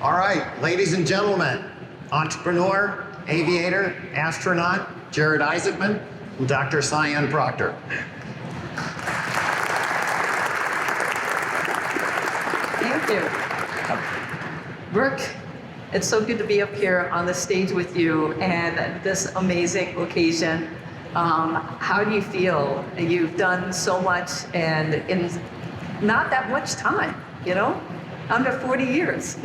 All right, ladies and gentlemen, entrepreneur, aviator, astronaut, Jared Isaacman, and Dr. Sian Proctor. Thank you. Brooke, it's so good to be up here on the stage with you and this amazing occasion. How do you feel? You've done so much and in not that much time, you know? Under 40 years.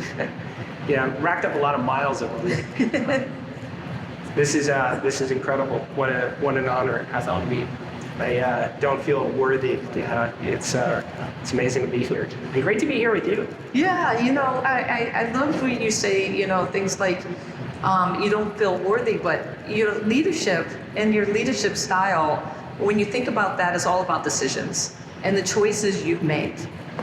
Yeah, racked up a lot of miles of it. This is incredible. What an honor I thought to be. I don't feel worthy. It's amazing to be here. And great to be here with you. Yeah, you know, I love when you say, you know, things like you don't feel worthy, but your leadership and your leadership style, when you think about that, is all about decisions and the choices you've made.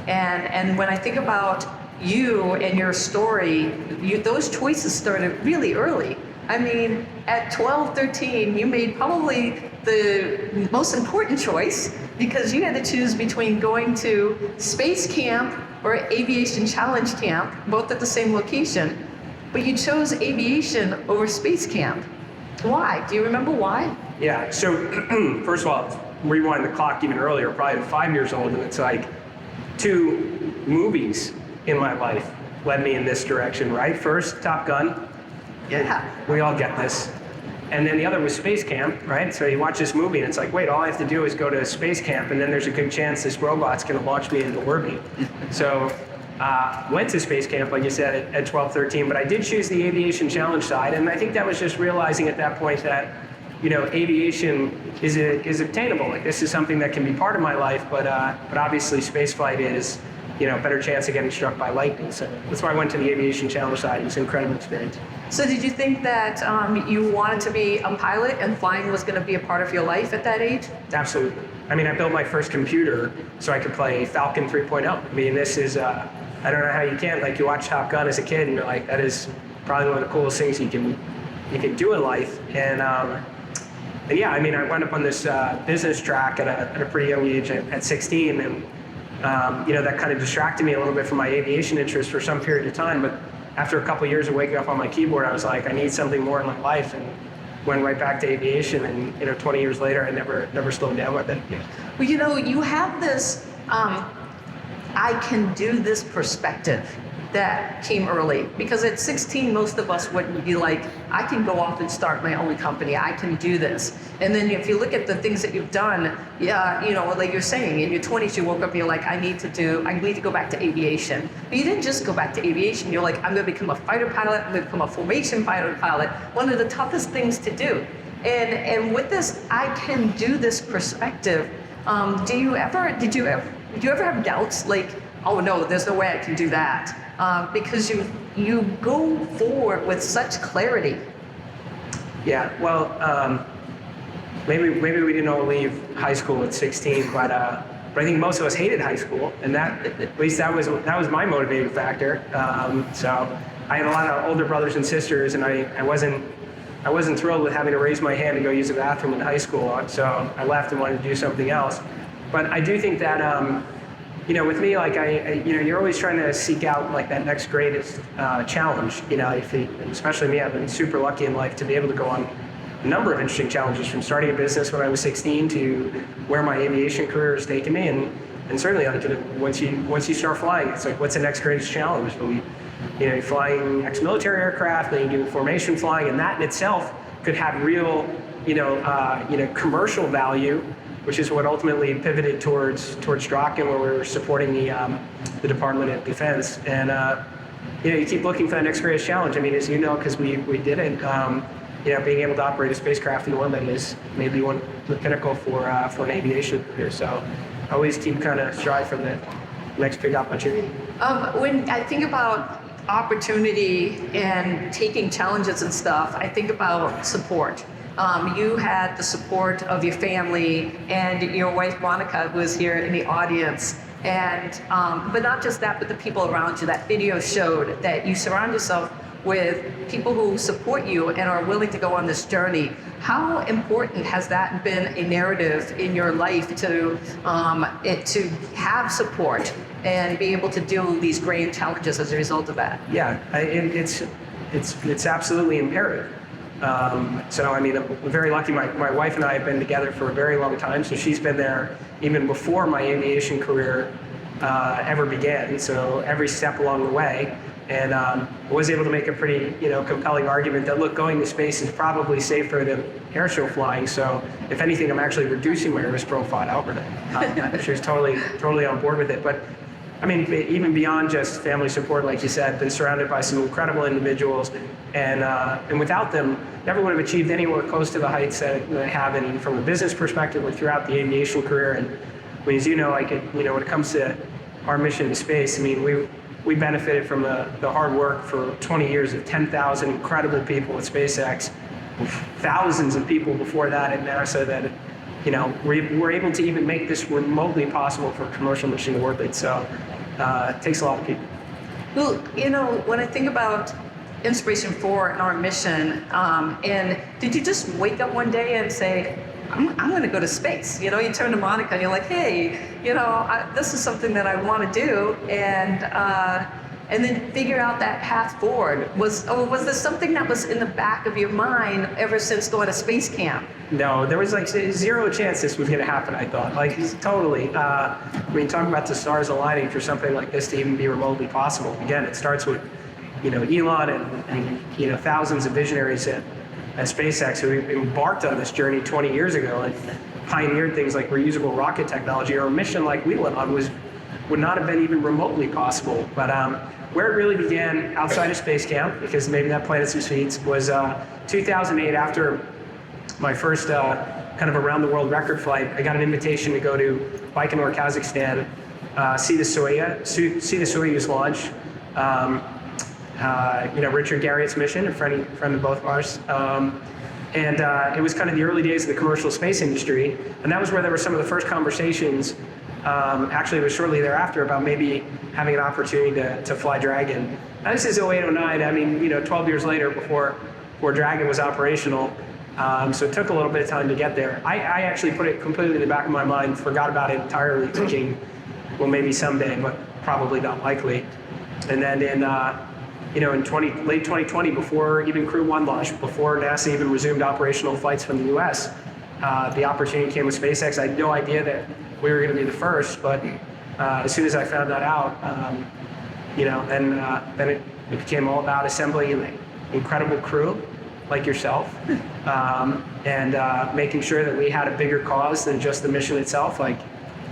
And when I think about you and your story, those choices started really early. I mean, at 12, 13, you made probably the most important choice because you had to choose between going to space camp or aviation challenge camp, both at the same location. But you chose aviation over space camp. Why? Do you remember why? Yeah, so first of all, rewind the clock even earlier, probably at 5 years old, and it's like 2 movies in my life led me in this direction, right? First, Top Gun. Yeah. We all get this. And then the other was Space Camp, right? So you watch this movie and it's like, wait, all I have to do is go to space camp and then there's a good chance this robot's gonna launch me into orbit. So went to space camp, like you said, at 12, 13, but I did choose the aviation challenge side. And I think that was just realizing at that point that, you know, aviation is obtainable. Like this is something that can be part of my life, but obviously spaceflight is, you know, better chance of getting struck by lightning. So that's why I went to the aviation challenge side. It was an incredible experience. So did you think that you wanted to be a pilot and flying was going to be a part of your life at that age? Absolutely. I mean, I built my first computer so I could play Falcon 3.0. I mean, this is, I don't know how you can, like you watch Top Gun as a kid and you're like, that is probably one of the coolest things you can do in life. And yeah, I mean, I wound up on this business track at a pretty young age at 16, and you know, that kind of distracted me a little bit from my aviation interest for some period of time. But after a couple of years of waking up on my keyboard, I was like, I need something more in my life, and went right back to aviation. And you know, 20 years later, I never slowed down with it. Well, you know, you have this, I can do this perspective that came early, because at 16, most of us would be like, I can go off and start my own company. I can do this. And then if you look at the things that you've done, yeah, you know, like you're saying, in your 20s, you woke up and you're like, I need to go back to aviation. But you didn't just go back to aviation. You're like, I'm going to become a fighter pilot. I'm going to become a formation fighter pilot. One of the toughest things to do. And with this, I can do this perspective. Did you ever have doubts like, oh no, there's no way I can do that? Because you go forward with such clarity. Yeah, well, maybe we didn't all leave high school at 16, but I think most of us hated high school, and that, at least that was my motivating factor. So I had a lot of older brothers and sisters, and I wasn't thrilled with having to raise my hand to go use the bathroom in high school. So I left and wanted to do something else. But I do think that. You know, with me, like you know, you're always trying to seek out like that next greatest challenge. You know, especially me, I've been super lucky in life to be able to go on a number of interesting challenges, from starting a business when I was 16 to where my aviation career has taken me, and certainly like once you start flying, it's like, what's the next greatest challenge? You know, you're flying ex-military aircraft, then you do formation flying, and that in itself could have real, you know, commercial value, which is what ultimately pivoted towards Draken, where we were supporting the Department of Defense. And you know, you keep looking for that next greatest challenge. I mean, as you know, because we did it, you know, being able to operate a spacecraft in orbit is maybe the pinnacle for an aviation career. So I always keep kind of strive for the next big opportunity. When I think about opportunity and taking challenges and stuff, I think about support. You had the support of your family and your wife Monica, who is here in the audience, and but not just that, but the people around you. That video showed that you surround yourself with people who support you and are willing to go on this journey. How important has that been a narrative in your life to have support and be able to do these grand challenges as a result of that? Yeah, it's absolutely imperative. So I mean, I'm very lucky. My wife and I have been together for a very long time. So she's been there even before my aviation career ever began. So every step along the way, and was able to make a pretty compelling argument that look, going to space is probably safer than airshow flying. So if anything, I'm actually reducing my risk profile. She was totally on board with it. But I mean, even beyond just family support, like you said, been surrounded by some incredible individuals, and without them, never would have achieved anywhere close to the heights that I have, and from a business perspective or throughout the aviation career. And I mean, as you know, when it comes to our mission to space, I mean, we benefited from the hard work for 20 years of 10,000 incredible people at SpaceX, thousands of people before that at NASA that we're able to even make this remotely possible for a commercial mission to orbit. So it takes a lot of people. Well, when I think about Inspiration4 and our mission, and did you just wake up one day and say, I'm going to go to space? You turn to Monica and you're like, hey, this is something that I want to do, and then figure out that path forward. Was this something that was in the back of your mind ever since going to space camp? No, there was like zero chance this was going to happen, I thought. Like, totally. I mean, talking about the stars aligning for something like this to even be remotely possible. Again, it starts with, Elon and thousands of visionaries at SpaceX who embarked on this journey 20 years ago and pioneered things like reusable rocket technology. Or a mission like we went on would not have been even remotely possible. But where it really began outside of space camp, because maybe that planted some seeds, was 2008. After my first kind of around the world record flight, I got an invitation to go to Baikonur, Kazakhstan, see the Soyuz launch. Richard Garriott's mission, a friend of both of ours. And it was kind of the early days of the commercial space industry. And that was where there were some of the first conversations. Actually, it was shortly thereafter about maybe having an opportunity to fly Dragon. Now, this is 08, 09. I mean, 12 years later before Dragon was operational. So it took a little bit of time to get there. I actually put it completely in the back of my mind, forgot about it entirely, thinking, well, maybe someday, but probably not likely. And then in late 2020, before even Crew 1 launched, before NASA even resumed operational flights from the US, the opportunity came with SpaceX. I had no idea that we were going to be the first, but as soon as I found that out, then it became all about assembling an incredible crew like yourself, and making sure that we had a bigger cause than just the mission itself, like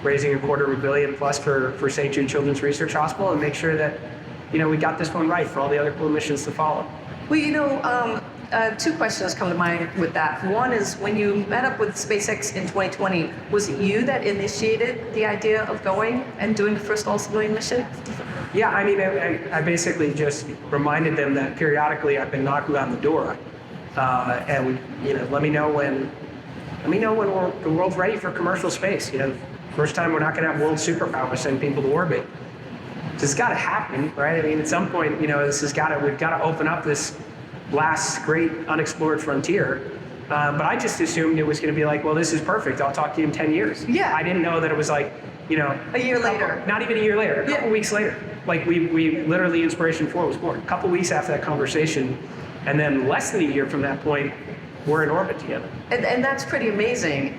raising $250 million plus for St. Jude Children's Research Hospital, and make sure that we got this one right for all the other cool missions to follow. Well, two questions come to mind with that. One is, when you met up with SpaceX in 2020, was it you that initiated the idea of going and doing the first all-civilian mission? Yeah, I mean, I basically just reminded them that periodically I've been knocking on the door, and let me know when the world's ready for commercial space. First time we're not going to have world superpower send people to orbit. It's got to happen, right? I mean, at some point, we've got to open up this last great unexplored frontier. But I just assumed it was going to be like, well, this is perfect. I'll talk to you in 10 years. Yeah. I didn't know that it was like, a year later. Not even a year later, a couple weeks later. Like we literally, Inspiration4 was born. A couple weeks after that conversation, and then less than a year from that point, we're in orbit together. And that's pretty amazing.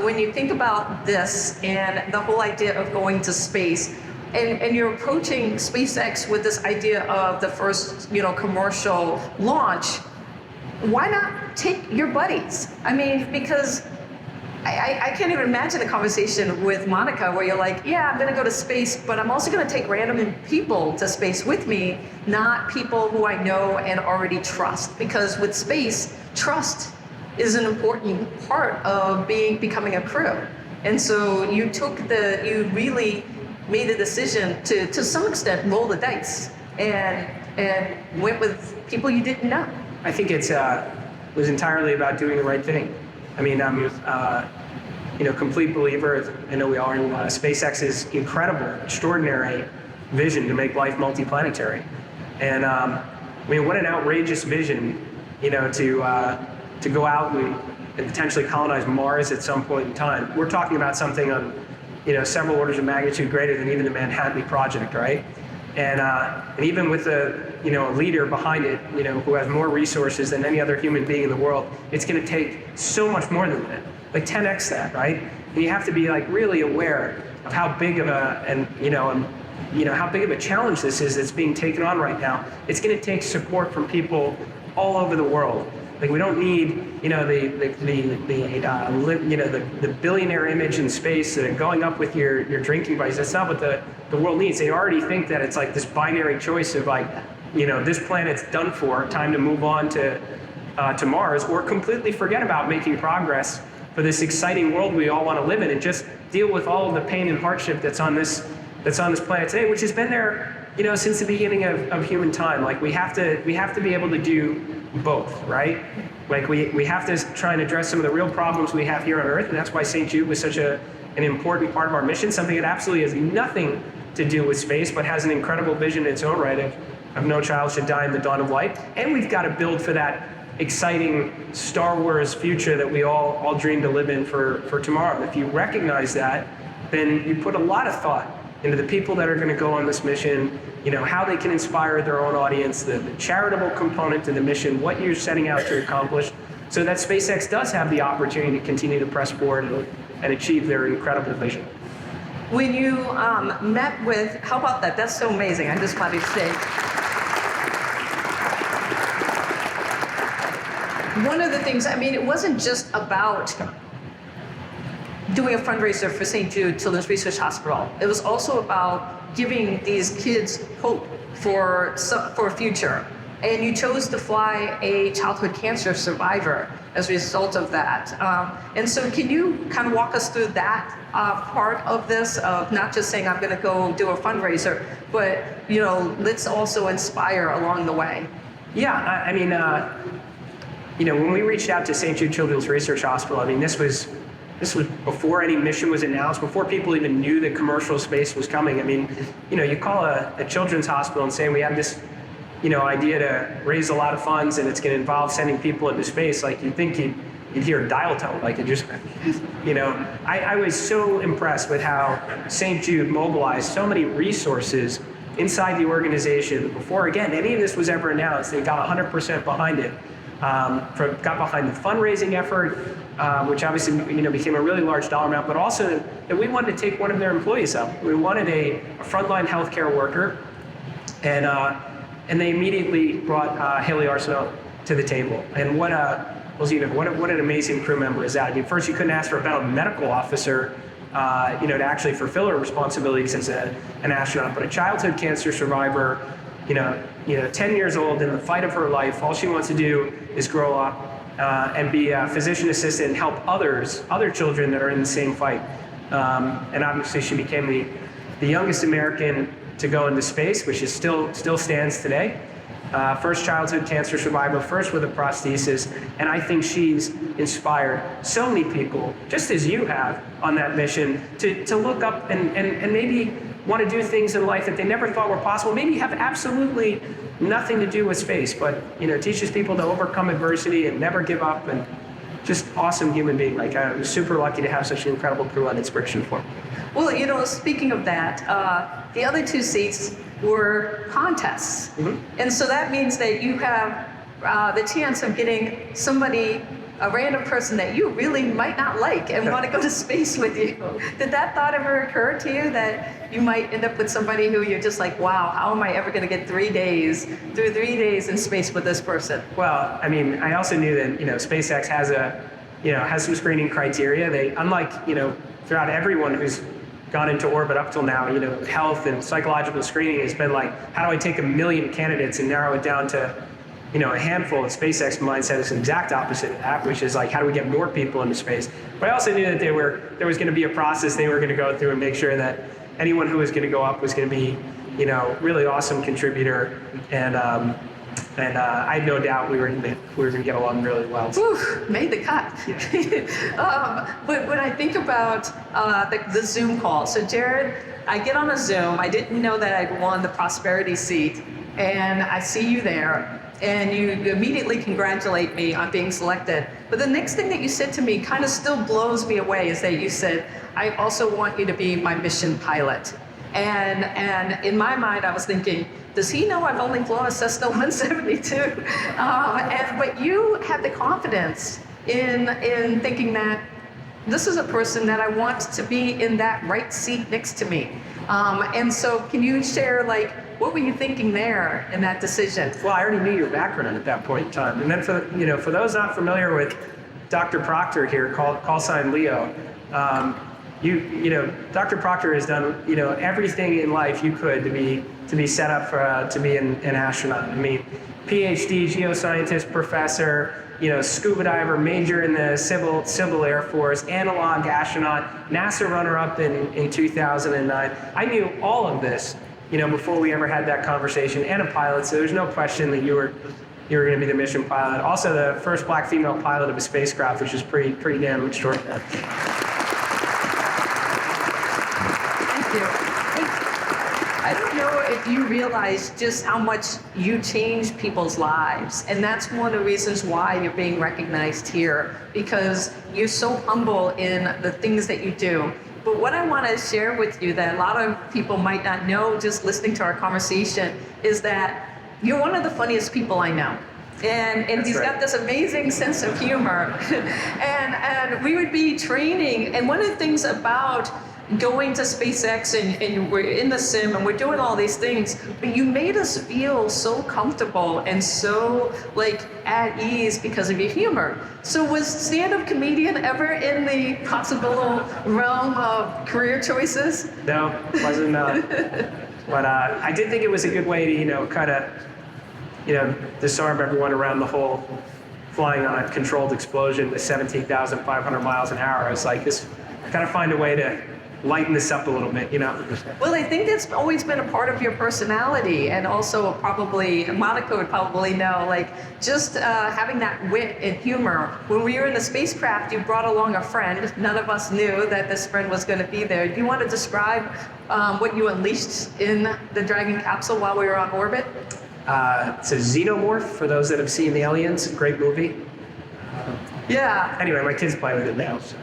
When you think about this and the whole idea of going to space, and you're approaching SpaceX with this idea of the first, commercial launch, why not take your buddies? I mean, because I can't even imagine a conversation with Monica where you're like, yeah, I'm going to go to space, but I'm also going to take random people to space with me, not people who I know and already trust. Because with space, trust is an important part of becoming a crew. And so you really made a decision to some extent roll the dice and went with people you didn't know. I think it was entirely about doing the right thing. I mean, I'm complete believer, I know we are, in SpaceX's incredible, extraordinary vision to make life multiplanetary. And I mean, what an outrageous vision, to go out and potentially colonize Mars at some point in time. We're talking about something on, several orders of magnitude greater than even the Manhattan Project, right? And even with a leader behind it, who has more resources than any other human being in the world, it's going to take so much more than that, like 10x that, right? And you have to be like really aware of how big of how big of a challenge this is that's being taken on right now. It's going to take support from people all over the world. Like, we don't need, the billionaire image in space going up with your drinking buddies. That's not what the world needs. They already think that it's like this binary choice of like, this planet's done for, time to move on to Mars, or completely forget about making progress for this exciting world we all want to live in, and just deal with all of the pain and hardship that's on this planet today, which has been there, since the beginning of human time. Like, we have to be able to do both, right? Like, we have to try and address some of the real problems we have here on Earth, and that's why St. Jude was such an important part of our mission, something that absolutely has nothing to do with space, but has an incredible vision in its own right of no child should die in the dawn of light. And we've got to build for that exciting Star Wars future that we all dream to live in for tomorrow. If you recognize that, then you put a lot of thought into the people that are going to go on this mission, how they can inspire their own audience, the charitable component to the mission, what you're setting out to accomplish, so that SpaceX does have the opportunity to continue to press forward and achieve their incredible vision. When you met with, how about that? That's so amazing. I just wanted to say. One of the things, it wasn't just about doing a fundraiser for St. Jude Children's Research Hospital. It was also about giving these kids hope for a future. And you chose to fly a childhood cancer survivor as a result of that. And so can you kind of walk us through that part of this, of not just saying, I'm going to go do a fundraiser, but, let's also inspire along the way? Yeah, when we reached out to St. Jude Children's Research Hospital, this was before any mission was announced, before people even knew that commercial space was coming. You call a children's hospital and say, we have this, idea to raise a lot of funds, and it's going to involve sending people into space. Like, you'd think you'd hear a dial tone, like it just, I was so impressed with how St. Jude mobilized so many resources inside the organization before, again, any of this was ever announced. They got 100% behind it. Got behind the fundraising effort, which obviously became a really large dollar amount, but also that we wanted to take one of their employees up. We wanted a frontline healthcare worker, and they immediately brought Haley Arsenault to the table. And what an amazing crew member is that. First, you couldn't ask for a better medical officer, to actually fulfill her responsibilities as an astronaut, but a childhood cancer survivor. 10 years old, in the fight of her life, all she wants to do is grow up and be a physician assistant and help other children that are in the same fight. And obviously, she became the youngest American to go into space, which is still stands today. First childhood cancer survivor, first with a prosthesis, and I think she's inspired so many people, just as you have on that mission, to look up and maybe want to do things in life that they never thought were possible, maybe have absolutely nothing to do with space, but teaches people to overcome adversity and never give up, and just awesome human being. Like, I'm super lucky to have such an incredible crew on Inspiration4. Well, speaking of that, the other two seats were contests. Mm-hmm. And so that means that you have the chance of getting somebody, a random person that you really might not like and want to go to space with you. Did that thought ever occur to you, that you might end up with somebody who you're just like, wow, how am I ever going to get 3 days in space with this person? Well, I also knew that, SpaceX has some screening criteria. They, unlike, throughout everyone who's gone into orbit up till now, health and psychological screening has been like, how do I take 1 million candidates and narrow it down to, a handful? Of SpaceX mindset is the exact opposite of that, which is like, how do we get more people into space? But I also knew that there was going to be a process they were going to go through and make sure that anyone who was going to go up was going to be, really awesome contributor, and I had no doubt we were going to get along really well. Whew, made the cut. Yeah. But when I think about the Zoom call, so Jared, I get on a Zoom. I didn't know that I'd won the prosperity seat. and I see you there, and you immediately congratulate me on being selected. But the next thing that you said to me kind of still blows me away is that you said, I also want you to be my mission pilot. And in my mind, I was thinking, does he know I've only flown a Cessna 172? But you had the confidence in thinking that this is a person that I want to be in that right seat next to me. And so can you share, like, what were you thinking there in that decision? Well, I already knew your background at that point in time. And then for those not familiar with Dr. Proctor here, call sign Leo, Dr. Proctor has done, everything in life you could to be set up for to be an astronaut. I mean, PhD, geoscientist, professor, scuba diver, major in the Civil Air Force, analog astronaut, NASA runner-up in 2009. I knew all of this, before we ever had that conversation, and a pilot. So there's no question that you were going to be the mission pilot. Also, the first black female pilot of a spacecraft, which is pretty damn extraordinary. I don't know if you realize just how much you change people's lives. And that's one of the reasons why you're being recognized here, because you're so humble in the things that you do. But what I want to share with you that a lot of people might not know just listening to our conversation is that you're one of the funniest people I know. And he's got this amazing sense of humor. and we would be training, and one of the things about going to SpaceX and we're in the sim and we're doing all these things, but you made us feel so comfortable and so like at ease because of your humor. So was stand-up comedian ever in the possible realm of career choices? No, wasn't. But I did think it was a good way to, kind of, disarm everyone around the whole flying on a controlled explosion with 17,500 miles an hour. It's like this, kind of find a way to lighten this up a little bit, Well, I think that's always been a part of your personality, and also probably, Monica would probably know, like just having that wit and humor. When we were in the spacecraft, you brought along a friend. None of us knew that this friend was going to be there. Do you want to describe what you unleashed in the Dragon capsule while we were on orbit? It's a xenomorph, for those that have seen the Aliens, great movie. Yeah. Anyway, my kids play with it now. So.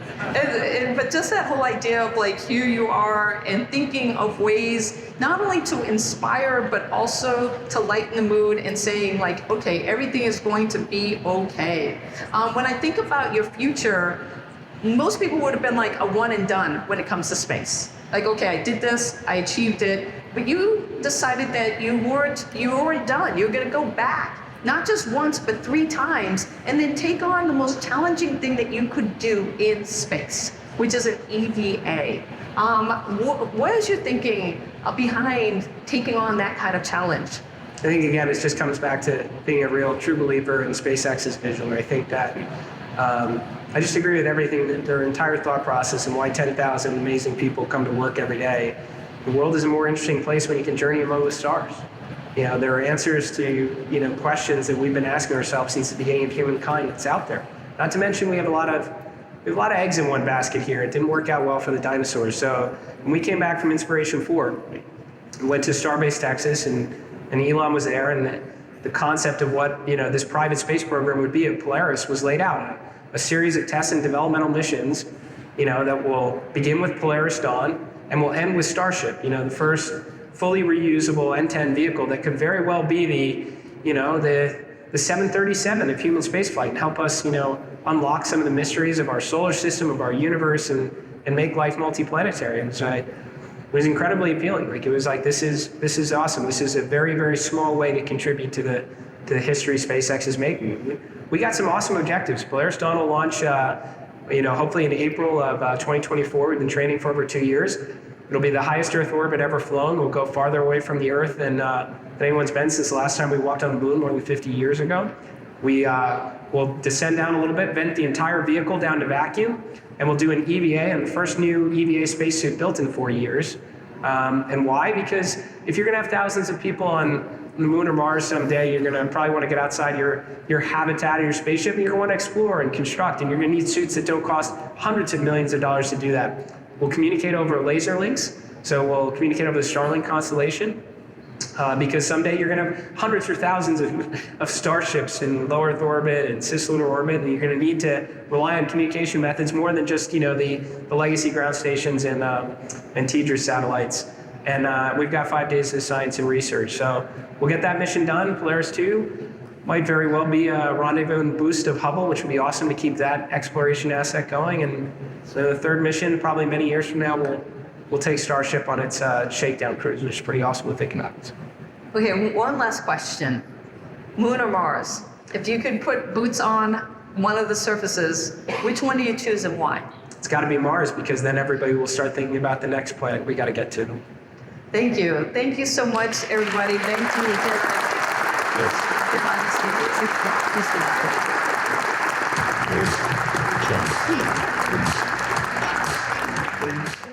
But just that whole idea of like, here you are and thinking of ways not only to inspire, but also to lighten the mood and saying like, okay, everything is going to be okay. When I think about your future, most people would have been like a one and done when it comes to space. Like, okay, I did this, I achieved it, but you decided that you weren't done. You're gonna go back. Not just once, but 3 times, and then take on the most challenging thing that you could do in space, which is an EVA. What is your thinking behind taking on that kind of challenge? I think, again, it just comes back to being a real true believer in SpaceX's vision. I think that I just agree with everything, their entire thought process, and why 10,000 amazing people come to work every day. The world is a more interesting place when you can journey among the stars. There are answers to, questions that we've been asking ourselves since the beginning of humankind that's out there. Not to mention we have a lot of eggs in one basket here. It didn't work out well for the dinosaurs. So when we came back from Inspiration4, we went to Starbase, Texas, and Elon was there, and the concept of what, this private space program would be at Polaris was laid out. A series of test and developmental missions, that will begin with Polaris Dawn and will end with Starship, the first fully reusable N-10 vehicle that could very well be the 737 of human spaceflight and help us, unlock some of the mysteries of our solar system, of our universe, and make life multiplanetary. And so it was incredibly appealing. Like, it was like, this is awesome. This is a very, very small way to contribute to the history SpaceX is making. We got some awesome objectives. Polaris Dawn will launch, hopefully in April of 2024. We've been training for over 2 years. It'll be the highest Earth orbit ever flown. We'll go farther away from the Earth than anyone's been since the last time we walked on the moon more than 50 years ago. We will descend down a little bit, vent the entire vehicle down to vacuum, and we'll do an EVA and the first new EVA spacesuit built in 4 years. And why? Because if you're going to have thousands of people on the moon or Mars someday, you're going to probably want to get outside your habitat or your spaceship, and you're going to want to explore and construct, and you're going to need suits that don't cost hundreds of millions of dollars to do that. We'll communicate over laser links, so we'll communicate over the Starlink constellation. Because someday you're going to have hundreds or thousands of starships in low Earth orbit and cislunar orbit, and you're going to need to rely on communication methods more than just the legacy ground stations and TDRS satellites. And we've got 5 days of science and research, so we'll get that mission done. Polaris 2 might very well be a rendezvous and boost of Hubble, which would be awesome to keep that exploration asset going. And so the 3rd mission, probably many years from now, we'll take Starship on its shakedown cruise, which is pretty awesome to think about. Okay, one last question. Moon or Mars? If you could put boots on one of the surfaces, which one do you choose and why? It's got to be Mars, because then everybody will start thinking about the next planet we got to get to. Thank you. Thank you so much, everybody. Thank you. Yes.